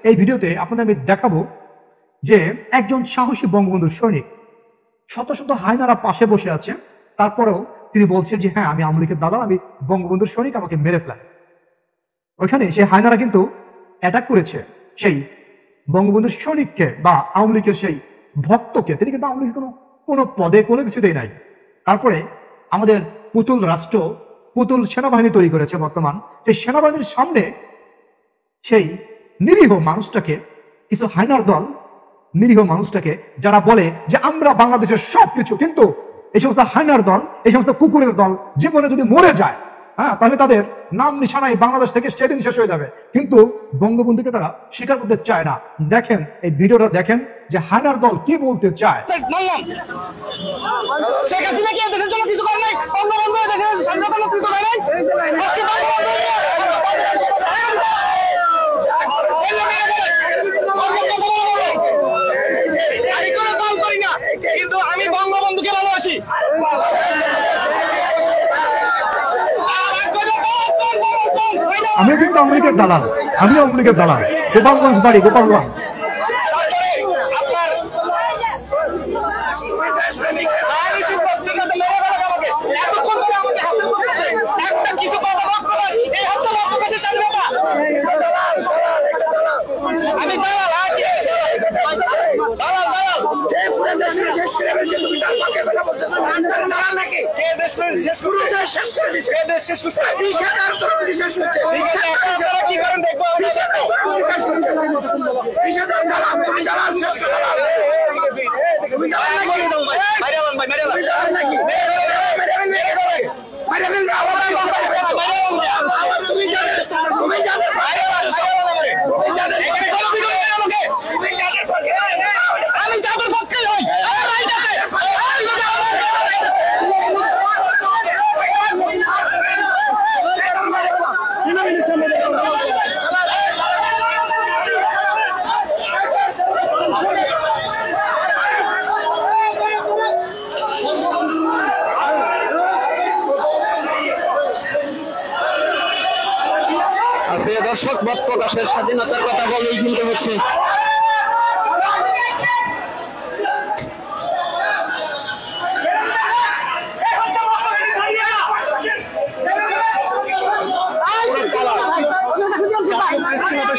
এই ভিডিওতে আপনাদের আমি দেখাবো যে একজন সাহসী বঙ্গবন্ধুর সৈনিক শত শত হায়নারা পাশে বসে আছে, তারপরেও তিনি বলছে যে হ্যাঁ আমি আওয়ামী লীগের দালাল, আমি বঙ্গবন্ধুর সৈনিক, আমাকে মেরে ফেলেন। ওইখানে সেই হায়নারা কিন্তু অ্যাটাক করেছে সেই বঙ্গবন্ধুর সৈনিককে বা আওয়ামী লীগের সেই ভক্তকে। তিনি কিন্তু আওয়ামী লীগের কোনো পদে কোনো কিছুতেই নাই। তারপরে আমাদের পুতুল রাষ্ট্র, পুতুল সেনাবাহিনী তৈরি করেছে বর্তমান। সেই সেনাবাহিনীর সামনে সেই নিরীহ মানুষটাকে, কিছু হায়নার দল নিরীহ মানুষটাকে যারা বলে যে আমরা বাংলাদেশের সবকিছু, কিন্তু এই সমস্ত হায়নার দল, এই সমস্ত কুকুরের দল জীবনে যদি মরে যায়, হ্যাঁ, তাহলে তাদের নাম নিশানাই বাংলাদেশ থেকে সেদিন শেষ হয়ে যাবে। কিন্তু বঙ্গবন্ধুকে তারা স্বীকার করতে চায় না। দেখেন এই ভিডিওটা, দেখেন যে হায়নার দল কি বলতে চায়। কিন্তু আমি বঙ্গবন্ধুকে ভালোবাসি। আমিও কিন্তু আওয়ামী লীগের দালাল, আমিও আওয়ামী লীগের দালাল। গোপালগঞ্জ বাড়ি, গোপালগঞ্জ। দর্শক, মত প্রকাশের স্বাধীনতার কথা বলেই কিন্তু হচ্ছে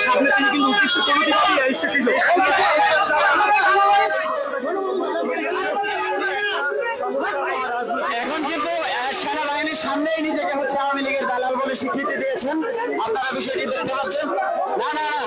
সামনে তিনি কিন্তু উদ্দেশ্য এসেছিল। এখন কিন্তু সেনাবাহিনীর সামনেই নিজেকে হচ্ছে আওয়ামী লীগের দালাল বলে স্বীকৃতি দিয়েছেন। আপনারা বিষয়টি দেখতে পাচ্ছেন। না না না,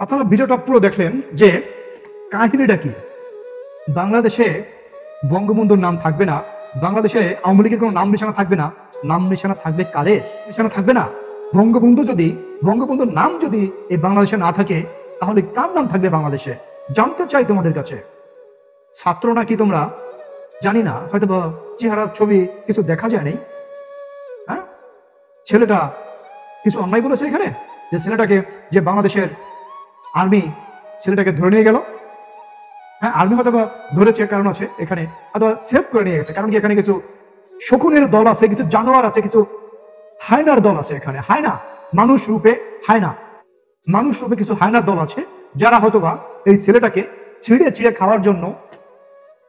আপনারা ভিডিওটা পুরো দেখলেন যে কাহিনীটা কি। বাংলাদেশে বঙ্গবন্ধুর নাম থাকবে না, বাংলাদেশে আওয়ামী লীগের কোনো নাম নিশানা থাকবে না। নাম নিশানা থাকবে কাদের? নিশানা থাকবে না বঙ্গবন্ধু। যদি বঙ্গবন্ধুর নাম যদি এই বাংলাদেশে না থাকে, তাহলে কার নাম থাকবে বাংলাদেশে? জানতে চাই তোমাদের কাছে। ছাত্র নাকি তোমরা জানি না, হয়তো চেহারার ছবি কিছু দেখা যায় নাই। হ্যাঁ, ছেলেটা কিছু অন্যায় বলেছে এখানে, যে ছেলেটাকে, যে বাংলাদেশের আর্মি ছেলেটাকে ধরে নিয়ে গেল। হ্যাঁ, আর্মি হয়তো ধরেছে, কারণ আছে এখানে, অথবা সেভ করে নিয়ে গেছে। কারণ কি, এখানে কিছু শকুনের দল আছে, কিছু জানোয়ার আছে, কিছু হায়নার দল আছে। এখানে হায়না, মানুষ রূপে হায়না, মানুষ রূপে কিছু হায়নার দল আছে, যারা হয়তোবা এই ছেলেটাকে ছিঁড়ে ছিঁড়ে খাওয়ার জন্য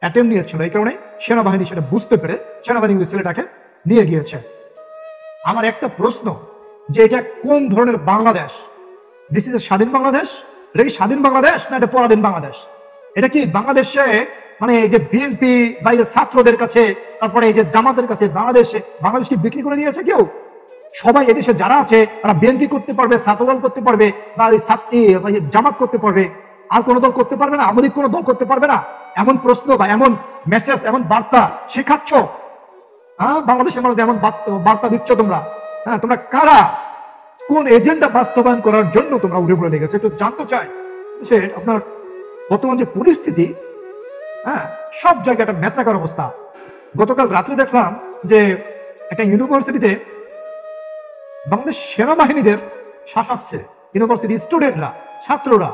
অ্যাটেম্প নিয়েছিল। এই কারণে সেনাবাহিনী সেটা বুঝতে পেরে সেনাবাহিনী ছেলেটাকে নিয়ে গিয়েছে। আমার একটা প্রশ্ন, যে এটা কোন ধরনের বাংলাদেশ? দিস ইজ স্বাধীন বাংলাদেশ এটা কি স্বাধীন বাংলাদেশ না এটা পরাধীন বাংলাদেশ? এটা কি বাংলাদেশে মানে এই যে বিএনপি বা এই যে ছাত্রদের কাছে, তারপরে এই যে জামাতের কাছে বাংলাদেশ কি বিক্রি করে দিয়েছে কেউ? সবাই এদেশে যারা আছে তারা বিএনপি করতে পারবে, ছাত্রদল করতে পারবে, বা এই ছাত্রী জামাত করতে পারবে, আর কোনো দল করতে পারবে না? আমাদের কোনো দল করতে পারবে না? এমন প্রশ্ন বা এমন মেসেজ, এমন বার্তা শেখাচ্ছ, হ্যাঁ? বাংলাদেশের মানুষ এমন বার্তা দিচ্ছ তোমরা, হ্যাঁ? তোমরা কারা? কোন এজেন্ডা বাস্তবায়ন করার জন্য তোমরা উঠে পড়ে লেগেছে? একটু জানতে চাই। সে আপনার বর্তমান যে পরিস্থিতি, হ্যাঁ, সব জায়গায় একটা মেসাকার অবস্থা। গতকাল রাত্রে দেখলাম যে একটা ইউনিভার্সিটিতে বাংলাদেশ সেনাবাহিনীদের শাসাচ্ছে, ইউনিভার্সিটি স্টুডেন্টরা, ছাত্ররা।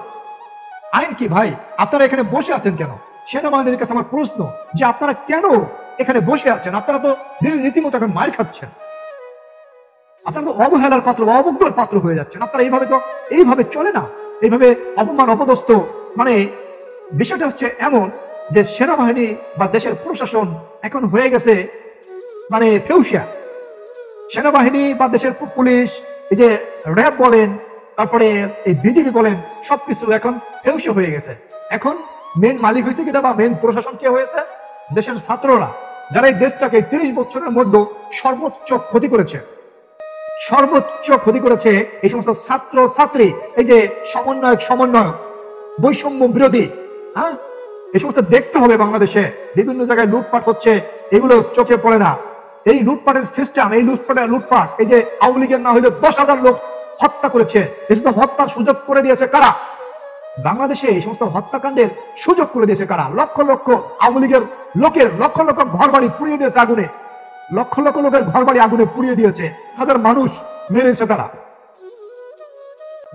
আইন কি ভাই? আপনারা এখানে বসে আছেন কেন? সেনাবাহিনীর কাছে আমার প্রশ্ন যে আপনারা কেন এখানে বসে আছেন? আপনারা তো রীতিমতো এখন মার খাচ্ছেন, আপনারা তো অবহেলার পাত্র, অবজ্ঞার পাত্র হয়ে যাচ্ছেন। আপনারা এইভাবে চলে না, এইভাবে অপমান অপদস্থ। মানে বিষয়টা হচ্ছে এমন যে সেনাবাহিনী বা দেশের প্রশাসন এখন হয়ে গেছে মানে ফেউসিয়া। সেনাবাহিনী বা দেশের পুলিশ, এই যে র্যাব বলেন, তারপরে এই বিজেপি বলেন, সবকিছু এখন ফেউসিয়া হয়ে গেছে। এখন মেন মালিক হয়েছে কিনা বা মেন প্রশাসন কে হয়েছে? দেশের ছাত্ররা, যারা এই দেশটাকে 30 বছরের মধ্যে সর্বোচ্চ ক্ষতি করেছে, এই সমস্ত ছাত্র ছাত্রী, এই যে সমন্বয়ক, বৈষম্য বিরোধী, হ্যাঁ, এই সমস্ত দেখতে হবে। বাংলাদেশে বিভিন্ন জায়গায় লুটপাট হচ্ছে, এগুলো চোখে পড়ে না। এই লুটপাটের সিস্টেম, এই লুটপাট, এই যে আওয়ামী লীগের না হইলে 10,000 লোক হত্যা করেছে, এই সমস্ত হত্যার সুযোগ করে দিয়েছে কারা? বাংলাদেশে এই সমস্ত হত্যাকাণ্ডের সুযোগ করে দিয়েছে কারা? লক্ষ লক্ষ আওয়ামী লীগের লোকের লক্ষ লক্ষ ঘর বাড়ি পুড়িয়ে দিয়েছে আগুনে, লক্ষ লক্ষ লোকের ঘর বাড়ি আগুনে পুড়িয়ে দিয়েছে, হাজার মানুষ মেরেছে তারা।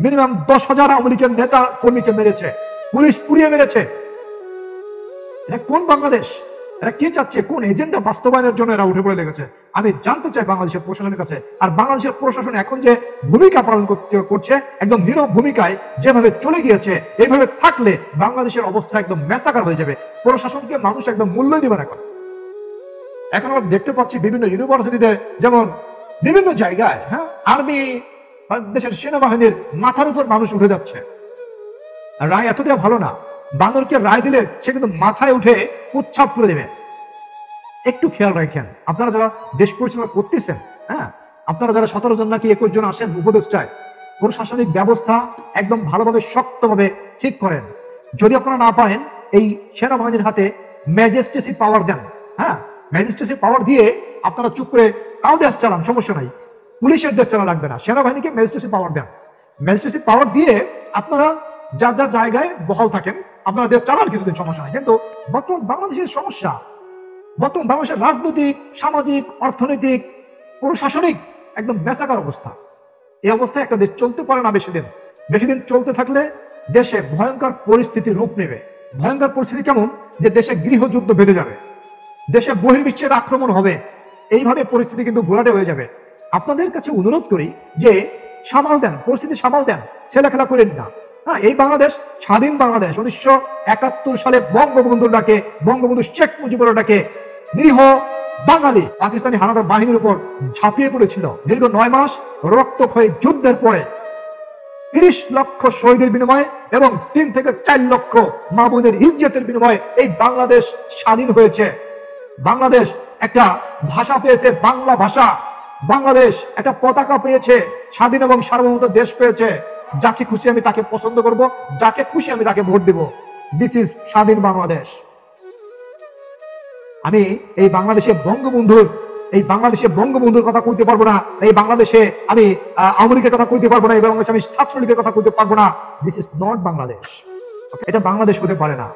মিনিমাম 10,000 আওয়ামী লীগের নেতা কর্মীকে মেরেছে, পুলিশ পুড়িয়ে মেরেছে। এটা কোন বাংলাদেশ? এরা কি চাচ্ছে? কোন এজেন্ডা বাস্তবায়নের জন্য এরা উঠে পড়ে লেগেছে? আমি জানতে চাই বাংলাদেশের প্রশাসনের কাছে। আর বাংলাদেশের প্রশাসন এখন যে ভূমিকা পালন করছে, একদম নীরব ভূমিকায় যেভাবে চলে গিয়েছে, এইভাবে থাকলে বাংলাদেশের অবস্থা একদম মেসাকার হয়ে যাবে। প্রশাসনকে মানুষ একদম মূল্য দিবে না। এখন আমরা দেখতে পাচ্ছি বিভিন্ন ইউনিভার্সিটিতে, যেমন বিভিন্ন জায়গায়, হ্যাঁ, আর্মি, দেশের সেনাবাহিনীর মাথার উপর মানুষ উঠে যাচ্ছে। রায় এত দেওয়া ভালো না। বান্দরকে রায় দিলে সে কিন্তু মাথায় উঠে উচ্ছাপ করে দেবে। একটু খেয়াল রাখেন আপনারা যারা দেশ পরিচালনা করতেছেন, হ্যাঁ, আপনারা যারা 17 জন নাকি 21 জন আসেন উপদেষ্টায়, প্রশাসনিক ব্যবস্থা একদম ভালোভাবে শক্তভাবে ঠিক করেন। যদি আপনারা না পারেন, এই সেনাবাহিনীর হাতে ম্যাজিস্ট্রেসি পাওয়ার দেন, হ্যাঁ, ম্যাজিস্ট্রেসি পাওয়ার দিয়ে আপনারা চুপ করে তাও দেশ চালান, সমস্যা নাই। পুলিশের দেশ চালা লাগবে না, সেনাবাহিনীকে ম্যাজিস্ট্রেসি পাওয়ার দেন। ম্যাজিস্ট্রেসি পাওয়ার দিয়ে আপনারা যার যার জায়গায় বহাল থাকেন, আপনারা দেশ চালান কিছুদিন, সমস্যা নাই। কিন্তু বর্তমান বাংলাদেশের সমস্যা, বর্তমান বাংলাদেশের রাজনৈতিক, সামাজিক, অর্থনৈতিক, প্রশাসনিক একদম মেসাকার অবস্থা। এই অবস্থায় একটা দেশ চলতে পারে না বেশি দিন চলতে থাকলে দেশে ভয়ঙ্কর পরিস্থিতি রূপ নেবে। ভয়ঙ্কর পরিস্থিতি কেমন? যে দেশে গৃহযুদ্ধ বেঁধে যাবে, দেশে বহির্বিশ্বের আক্রমণ হবে, এইভাবে পরিস্থিতি কিন্তু ঘোলাটে হয়ে যাবে। আপনাদের কাছে অনুরোধ করি যে সামাল দেন, পরিস্থিতি সামাল দেন, ছেলে খেলা করেন না। হ্যাঁ, এই বাংলাদেশ স্বাধীন বাংলাদেশ। 1971 সালে বঙ্গবন্ধুর ডাকে, বঙ্গবন্ধু শেখ মুজিবুর ডাকে নিরীহ বাঙালি পাকিস্তানি হানাদার বাহিনীর উপর ঝাঁপিয়ে পড়েছিল। দীর্ঘ 9 মাস রক্তক্ষয়ী যুদ্ধের পরে 30 লক্ষ শহীদের বিনিময়ে এবং 3 থেকে 4 লক্ষ মা বোনের ইজ্জতের বিনিময়ে এই বাংলাদেশ স্বাধীন হয়েছে। বাংলাদেশ একটা ভাষা পেয়েছে, বাংলা ভাষা। বাংলাদেশ একটা পতাকা পেয়েছে, স্বাধীন এবং সার্বভৌম দেশ পেয়েছে। যাকে খুশি আমি তাকে পছন্দ করব, যাকে খুশি আমি তাকে ভোট দেব। দিস ইজ স্বাধীন বাংলাদেশ। আমি এই বাংলাদেশে বঙ্গবন্ধুর কথা কইতে পারবো না, এই বাংলাদেশে আমি আওয়ামী লীগের কথা কইতে পারবো না, এই বাংলাদেশে আমি ছাত্রলীগের কথা কইতে পারবো না। This is not Bangladesh. এটা বাংলাদেশ হতে পারে না।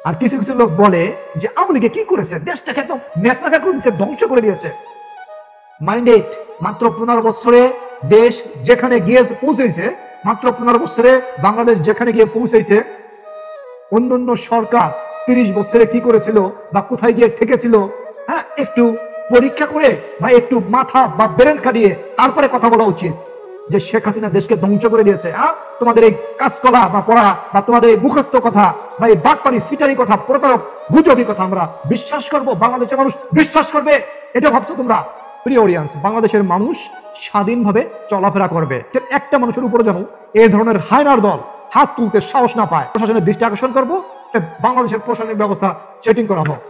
আর কিছু কিছু লোক বলে যে আওয়ামী লীগে কি করেছে, দেশটাকে একদম মেসনাকার করে দিয়েছে, ধ্বংস করে দিয়েছে। মাইন্ডেড, মাত্র 15 বছরে দেশ যেখানে গিয়ে পৌঁছেছে, মাত্র 15 বছরে বাংলাদেশ যেখানে গিয়ে পৌঁছেছে, অন্যান্য সরকার 30 বছরে কি করেছিল বা কোথায় গিয়ে ঠেকেছিল, হ্যাঁ, একটু পরীক্ষা করে বা একটু মাথা বা ব্রেন খাটিয়ে তারপরে কথা বলা উচিত। যে শেখ হাসিনা দেশকে ধ্বংস করে দিয়েছে, হ্যাঁ, তোমাদের এই কাজকলা বা পড়া বা তোমাদের এই মুখস্থ কথা বা এই বাটপাড়ি সিটারি কথা, প্রতারক গুজবি কথা আমরা বিশ্বাস করব? বাংলাদেশের মানুষ বিশ্বাস করবে এটা ভাবছো তোমরা? প্রিয় অডিয়েন্স, বাংলাদেশের মানুষ স্বাধীনভাবে চলাফেরা করবে। একটা মানুষের উপরে যেন এই ধরনের হায়নার দল হাত তুলতে সাহস না পায়। প্রশাসনের দৃষ্টি আকর্ষণ করবো, বাংলাদেশের প্রশাসনিক ব্যবস্থা সেটিং করা হোক।